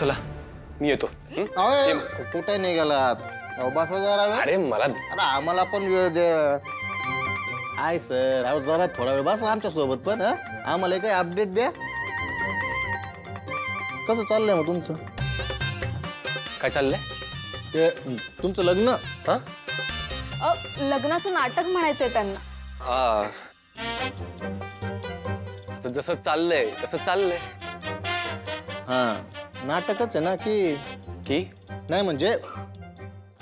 चला मी येतो. कुठे निघालात? बसा जरा वेळ. अरे मला अरे आम्हाला पण वेळ द्या. हाय सर, अहो जरा थोडा वेळ बसा आमच्या सोबत पण. आम्हाला काही अपडेट द्या. कसं चाललंय मग तुमचं? काय चाललंय? ते तुमचं लग्न. हा लग्नाचं नाटक म्हणायचंय त्यांना. जसं चाललंय तसं चाललंय. हा नाटकच आहे ना की की नाही म्हणजे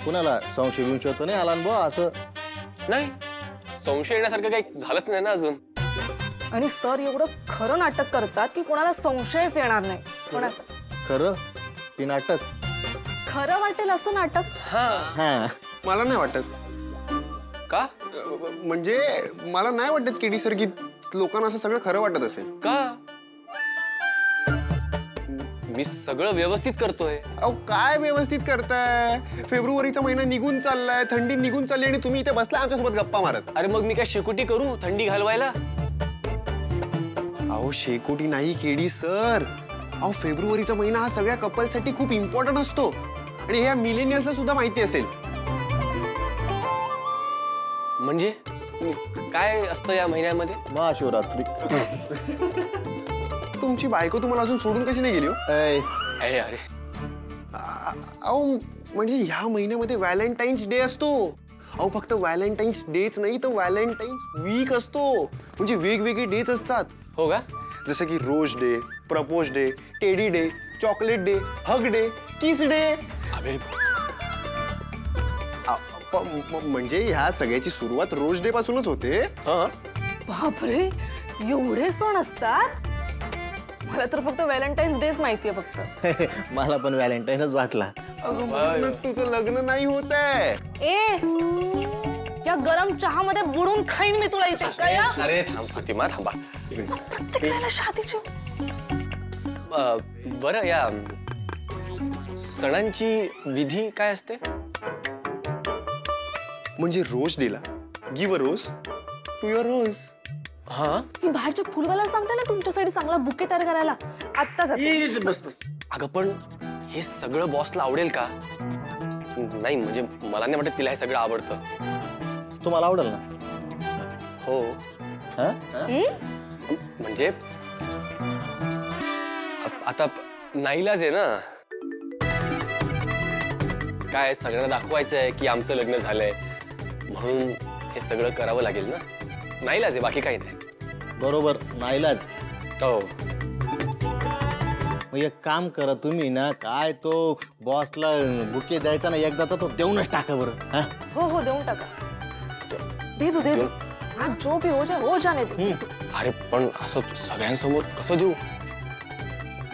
कुणाला संशय विंशय तर नाही आला ना बुवा असं? नाही, संशय येण्यासारखं काही झालंच नाही ना अजून. आणि सर एवढं खरं नाटक करतात की कोणाला संशयच येणार नाही. पण असं खरं ती नाटक खरं वाटेल असं नाटक. हा मला नाही वाटत. का? म्हणजे मला नाही वाटत केडी सर की लोकांना असं सगळं खरं वाटत असेल. का? मी सगळं व्यवस्थित करतोय. अहो काय व्यवस्थित करताय? फेब्रुवारीचा महिना निघून चाललाय, थंडी निघून चालली आणि तुम्ही इथे बसलाय आमच्यासोबत गप्पा मारत. अरे मग मी काय शेकोटी करू थंडी घालवायला? अहो शेकोटी नाही केडी सर. अहो फेब्रुवारीचा महिना हा सगळ्या कपलसाठी खूप इम्पॉर्टंट असतो आणि ह्या मिलेनियल्सला सुद्धा माहिती असेल. म्हणजे काय असतं या महिन्यामध्ये? महाशिवरात्री. तुमची बायको तुम्हाला अजून सोडून कशी नाही गेली हो? अरे अहो म्हणजे ह्या महिन्यामध्ये व्हॅलेंटाईन्स डे असतो. अहो फक्त व्हॅलेंटाईन्स डेच नाही तर व्हॅलेंटाईन्स वीक असतो. म्हणजे वेगवेगळे डेज असतात. हो का? जसं की rose day, propose day, teddy day, chocolate day, hug day, kiss day. अबे म्हणजे ह्या सगळ्याची सुरुवात रोज डे पासूनच होते. बापरे, एवढे सण असतात? मला तर फक्त व्हॅलेंटाईन्स डेच माहितीये फक्त. मला पण व्हॅलेंटाईनच वाटला. अगं म्हणूनच तुझं लग्न नाही होत आहे. ए या गरम चहामध्ये बुडून खाईन मी तुला इथे. कळलं? अरे थांब फातिमा, थांबा. प्रत्येक वेळेला शादीची. बरं, या सणांची विधी काय असते? म्हणजे रोज डेला give a rose to your rose. हा मी बाहेरच्या फुलवाल्याला सांगते ना तुमच्यासाठी चांगला बुके तयार करायला. आत्ता जाते. बस बस. अगं पण हे सगळं बॉसला आवडेल का? नाही म्हणजे मला नाही वाटत तिला हे सगळं आवडतं. तुम्हाला आवडेल ना? हो. हा? म्हणजे आता नाईलाज आहे ना. काय सगळ्यांना दाखवायचंय की आमचं लग्न झालंय म्हणून हे सगळं करावं लागेल ना. नाईलाज आहे, बाकी काही नाही. बरोबर, नाईलाज. हो. मग एक काम करा तुम्ही ना, काय तो बॉसला बुके द्यायचा ना एकदाचा तो देऊनच टाका बरं. हा? हो देऊन टाका. दे दे दे. आज जो भी हो जाने दे. अरे पण असं सगळ्यांसमोर कसं देऊ?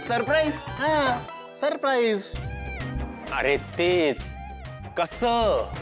सरप्राईज. हा सरप्राईज. अरे तेच कसं?